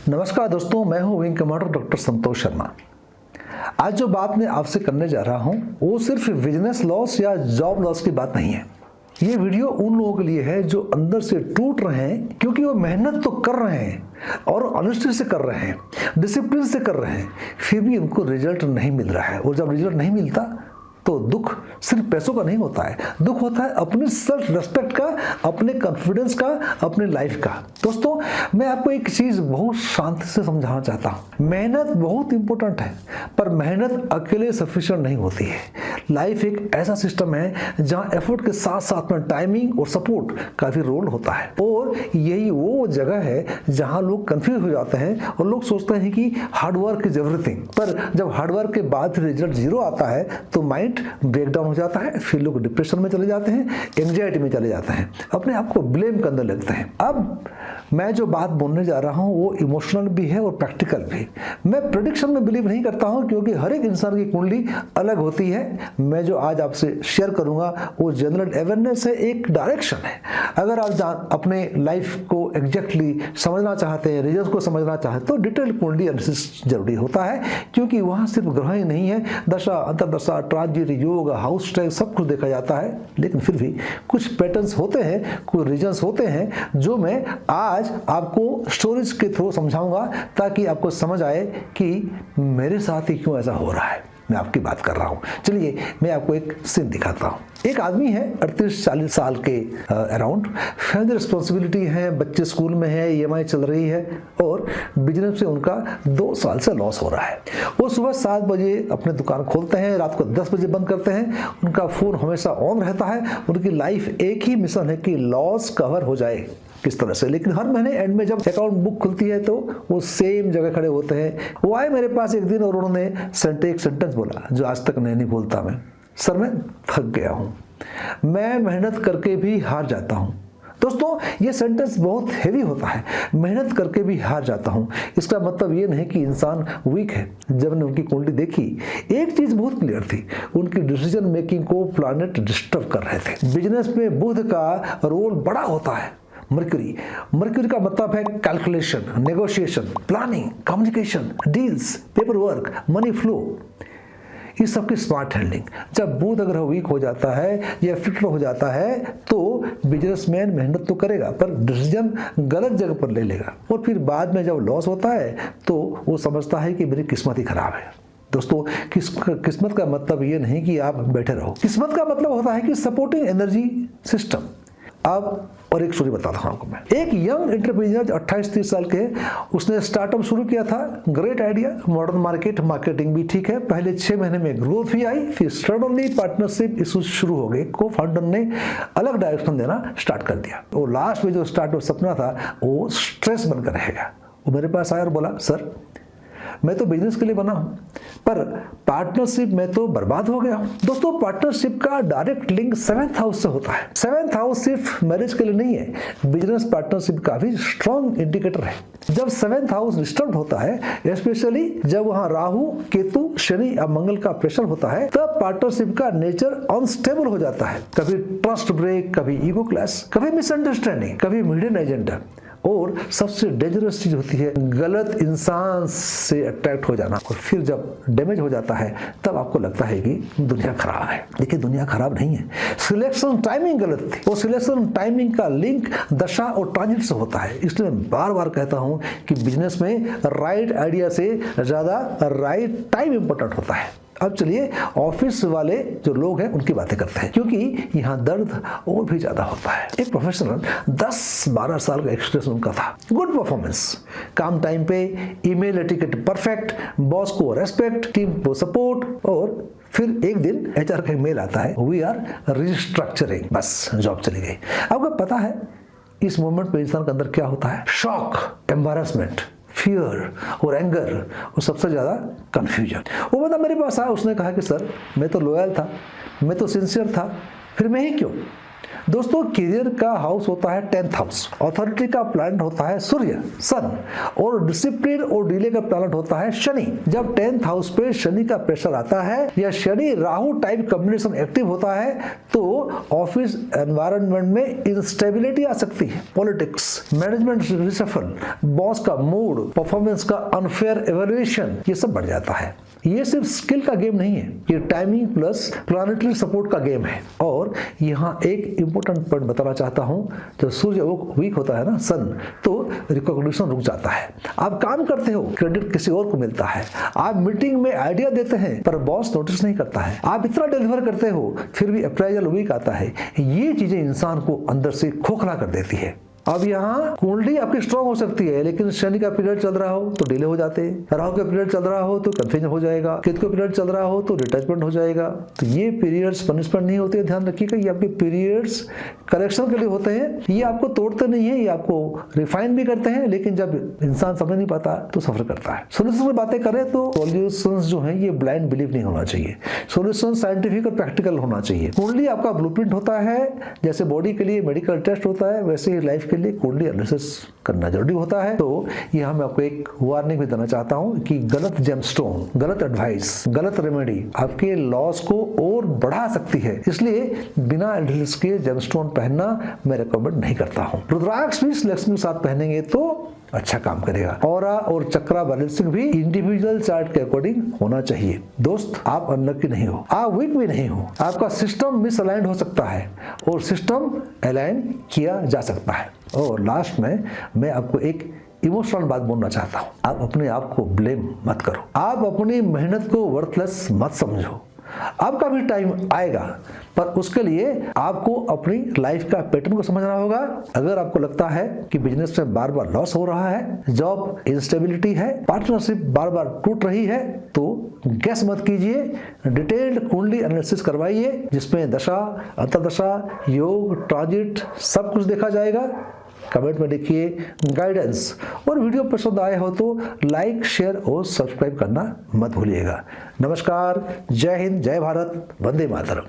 नमस्कार दोस्तों, मैं हूं wing commander doctor Santosh Sharma. आज जो बात मैं आपसे करने जा रहा हूं वो सिर्फ बिजनेस लॉस या जॉब लॉस की बात नहीं है। ये वीडियो उन लोगों के लिए है जो अंदर से टूट रहे हैं, क्योंकि वो मेहनत तो कर रहे हैं और ऑनेस्टी से कर रहे हैं, डिसिप्लिन से कर रहे हैं, फिर भी उनको रिजल्ट नहीं मिल रहा है। और जब रिजल्ट नहीं मिलता तो दुख सिर्फ पैसों का नहीं होता है, दुख होता है अपनी सेल्फ रिस्पेक्ट का, अपने कॉन्फिडेंस का, अपने लाइफ का। दोस्तों, मैं आपको एक चीज बहुत शांति से समझाना चाहता हूं। मेहनत बहुत इंपॉर्टेंट है, पर मेहनत अकेले सफिशिएंट नहीं होती है। लाइफ एक ऐसा सिस्टम है जहां एफर्ट के साथ साथ में टाइमिंग और सपोर्ट का भी रोल होता है। और यही वो जगह है जहां लोग कंफ्यूज हो जाते हैं और लोग सोचते हैं कि हार्डवर्क इज एवरीथिंग। पर जब हार्डवर्क के बाद रिजल्ट जीरो आता है तो माइंड ब्रेकडाउन हो जाता है, फिर लोग डिप्रेशन में चले जाते हैं, एंजाइटी में चले जाते हैं, अपने आप को ब्लेम करने लगते हैं। अब मैं जो बात बोलने जा रहा हूं वो इमोशनल भी है और प्रैक्टिकल भी। मैं प्रेडिक्शन में बिलीव नहीं करता हूं, क्योंकि हर एक इंसान की कुंडली अलग होती है। मैं जो आज आपसे शेयर करूंगा वो जनरल अवेयरनेस है, एक डायरेक्शन है। अगर आप अपने लाइफ को एग्जैक्टली समझना चाहते हैं, रिजल्ट को समझना चाहते तो डिटेल कुंडली एनालिसिस जरूरी होता है, क्योंकि वहां सिर्फ ग्रह ही नहीं है, दशा, अंतर्दशा, ट्रांजिट, योग, हाउस स्ट्राइक सब कुछ देखा जाता है। लेकिन फिर भी कुछ पैटर्न्स होते हैं, कुछ रीजन्स होते हैं जो मैं आज आपको स्टोरीज के थ्रू समझाऊंगा, ताकि आपको समझ आए कि मेरे साथ ही क्यों ऐसा हो रहा है। मैं आपकी बात कर रहा हूं। चलिए मैं आपको एक सीन दिखाता हूं। एक आदमी है 38-40 साल के अराउंड, फैमिली रिस्पॉन्सिबिलिटी है, बच्चे स्कूल में है, EMI चल रही है और बिजनेस से उनका 2 साल से लॉस हो रहा है। वो सुबह 7 बजे अपने दुकान खोलते हैं, रात को 10 बजे बंद करते हैं। उनका फोन हमेशा ऑन रहता है। उनकी लाइफ एक ही मिशन है कि लॉस कवर हो जाए किस तरह से। लेकिन हर महीने एंड में जब अकाउंट बुक खुलती है तो वो सेम जगह खड़े होते हैं। वो आए मेरे पास एक दिन और उन्होंने एक सेंटेंस बोला जो आज तक नहीं भूलता मैं। सर, मैं थक गया हूं, मैं मेहनत करके भी हार जाता हूं। दोस्तों, ये सेंटेंस बहुत हेवी होता है, मेहनत करके भी हार जाता हूं। इसका मतलब ये नहीं कि इंसान वीक है। जब मैंने उनकी कुंडली देखी, एक चीज बहुत क्लियर थी, उनकी डिसीजन मेकिंग को प्लैनेट डिस्टर्ब कर रहे थे। बिजनेस में बुध का रोल बड़ा होता है। मर्क्यूरी का मतलब है calculation, negotiation, planning, communication, deals, paper work, money flow, इस सब की स्मार्ट हैंडलिंग। जब बुध अगर वीक हो जाता है या फिट हो जाता है तो बिजनेसमैन मेहनत तो करेगा पर डिसीजन गलत जगह पर ले लेगा, और फिर बाद में जब लॉस होता है तो वो समझता है कि मेरी किस्मत ही खराब है। दोस्तों, किस्मत का मतलब ये नहीं कि आप बैठे रहो। किस्मत का मतलब होता है कि सपोर्टिंग एनर्जी सिस्टम। अब और एक स्टोरी बताता हूं आपको मैं। एक यंग एंटरप्रेन्योर 28-30 साल के, उसने स्टार्टअप शुरू किया था। ग्रेट आइडिया, मॉडर्न मार्केटिंग भी ठीक है। पहले 6 महीने में ग्रोथ भी आई, फिर सडनली पार्टनरशिप इश्यूज शुरू हो गए। को फाउंडर ने अलग डायरेक्शन देना स्टार्ट कर दिया। और लास्ट में जो स्टार्टअप सपना था वो स्ट्रेस बनकर रहेगा। वो मेरे पास आया और बोला, सर मैं तो बिजनेस के लिए बना हूं, पर पार्टनरशिप में तो बर्बाद हो गया हूं। दोस्तों, पार्टनरशिप का डायरेक्ट लिंक 7th हाउस से होता है। 7th हाउस सिर्फ मैरिज के लिए नहीं है, बिजनेस पार्टनरशिप का भी स्ट्रॉन्ग इंडिकेटर है। जब 7th हाउस डिस्टर्ब होता है, स्पेशली जब वहां राहु, केतु, शनि या मंगल का प्रेशर होता है, तब पार्टनरशिप का नेचर अनस्टेबल हो जाता है। कभी ट्रस्ट ब्रेक, कभी ईगो क्लैश, कभी मिसअंडरस्टैंडिंग, कभी हिडन एजेंडा, और सबसे डेंजरस चीज होती है गलत इंसान से अट्रैक्ट हो जाना। और फिर जब डैमेज हो जाता है तब आपको लगता है कि दुनिया खराब है। देखिए, दुनिया खराब नहीं है, सिलेक्शन टाइमिंग गलत थी। वो सिलेक्शन टाइमिंग का लिंक दशा और ट्रांजिट से होता है। इसलिए मैं बार बार कहता हूं कि बिजनेस में राइट आइडिया से ज्यादा राइट टाइम इंपॉर्टेंट होता है। अब चलिए ऑफिस वाले जो लोग हैं उनकी बातें करते हैं, क्योंकि यहाँ दर्द और भी ज्यादा होता है। एक प्रोफेशनल 10-12 साल का एक्सपीरियंस उनका था। गुड परफॉर्मेंस, काम टाइम पे, ईमेल एटिकेट परफेक्ट, बॉस को रेस्पेक्ट, टीम को सपोर्ट, और फिर एक दिन HR का मेल आता है, वी आर रिस्ट्रक्चरिंग, बस जॉब चली गई। आपको पता है इस मोमेंट पे इंसान के अंदर क्या होता है? शॉक, एम्बारसमेंट, फियर और एंगर, और सबसे ज्यादा कंफ्यूजन। वो बंदा मेरे पास आया, उसने कहा कि सर मैं तो लॉयल था, मैं तो सिंसियर था, फिर मैं ही क्यों? दोस्तों करियर का हाउस होता है 10th हाउस, अथॉरिटी का प्लैनेट होता है सूर्य सन, और डिसिप्लिन और डिले का प्लैनेट होता है शनि। जब 10th हाउस पे शनि का प्रेशर आता है या Shani Rahu type combination active होता है तो ऑफिस एनवायरनमेंट में इंस्टेबिलिटी आ सकती है, पॉलिटिक्स, मैनेजमेंट रिशफल, बॉस का मूड, परफॉर्मेंस का अनफेयर एवल्यूएशन, ये सब बढ़ जाता है। ये सिर्फ स्किल का गेम नहीं है, ये टाइमिंग प्लस प्लानिटरी सपोर्ट का गेम है। और यहाँ एक इंपॉर्टेंट पॉइंट बताना चाहता हूँ, जब सूर्य वीक होता है ना सन, तो रिकॉग्निशन रुक जाता है। आप काम करते हो, क्रेडिट किसी और को मिलता है। आप मीटिंग में आइडिया देते हैं पर बॉस नोटिस नहीं करता है। आप इतना डिलीवर करते हो फिर भी अप्राइजल वीक आता है। ये चीजें इंसान को अंदर से खोखला कर देती है। अब यहाँ कुंडली आपकी स्ट्रांग हो सकती है, लेकिन शनि का पीरियड चल रहा हो तो डिले हो जाते हैं, राहु का पीरियड चल रहा हो तो कंफ्यूजन हो जाएगा, केतु का पीरियड चल रहा हो तो डिटैचमेंट हो जाएगा। तो ये पीरियड्स पनिशमेंट नहीं होते, ध्यान रखिएगा। ये आपके पीरियड्स करेक्शन के लिए होते हैं। ये आपको तोड़ते नहीं है, ये आपको रिफाइन भी करते हैं, लेकिन जब इंसान समझ नहीं पाता तो सफर करता है। सोल्यूशन की बातें करें तो सोल्यूशंस जो है ये ब्लाइंड बिलीव नहीं होना चाहिए। सोल्यूशन साइंटिफिक और प्रैक्टिकल होना चाहिए। कुंडली आपका ब्लूप्रिंट होता है, जैसे बॉडी के लिए मेडिकल टेस्ट होता है वैसे ही लाइफ के लिए कुंडली एनालिसिस करना जरूरी होता है। तो यहाँ मैं आपको एक वार्निंग भी देना चाहता हूँ कि गलत जेमस्टोन, गलत एडवाइस, गलत रेमेडी आपके लॉस को और बढ़ा सकती है। इसलिए बिना एडवाइस के जेमस्टोन पहनना मैं रिकमेंड नहीं करता हूँ। रुद्राक्ष भी सिलेक्शन के साथ पहनेंगे तो अच्छा काम करेगा। ऑरा और चक्रा बैलेंसिंग भी इंडिविजुअल चार्ट के अकॉर्डिंग होना चाहिए। दोस्त आप अनलकी नहीं हो, आप वीक भी नहीं हो। आपका सिस्टम मिसअलाइंड हो सकता है और सिस्टम अलाइन किया जा सकता है। और लास्ट में मैं आपको एक इमोशनल बात बोलना चाहता हूँ। आप अपने आप को ब्लेम मत करो, आप अपनी मेहनत को वर्थलेस मत समझो। आपका भी टाइम आएगा, पर उसके लिए आपको अपनी लाइफ का पैटर्न को समझना होगा। अगर आपको लगता है कि बिजनेस में बार बार लॉस हो रहा है, जॉब इंस्टेबिलिटी है, पार्टनरशिप बार बार टूट रही है, तो गैस मत कीजिए। डिटेल्ड कुंडली एनालिसिस करवाइए, जिसमें दशा, अंतर्दशा, योग, ट्रांजिट सब कुछ देखा जाएगा। कमेंट में लिखिए गाइडेंस, और वीडियो पसंद आए हो तो लाइक, शेयर और सब्सक्राइब करना मत भूलिएगा। नमस्कार, जय हिंद, जय भारत, वंदे मातरम।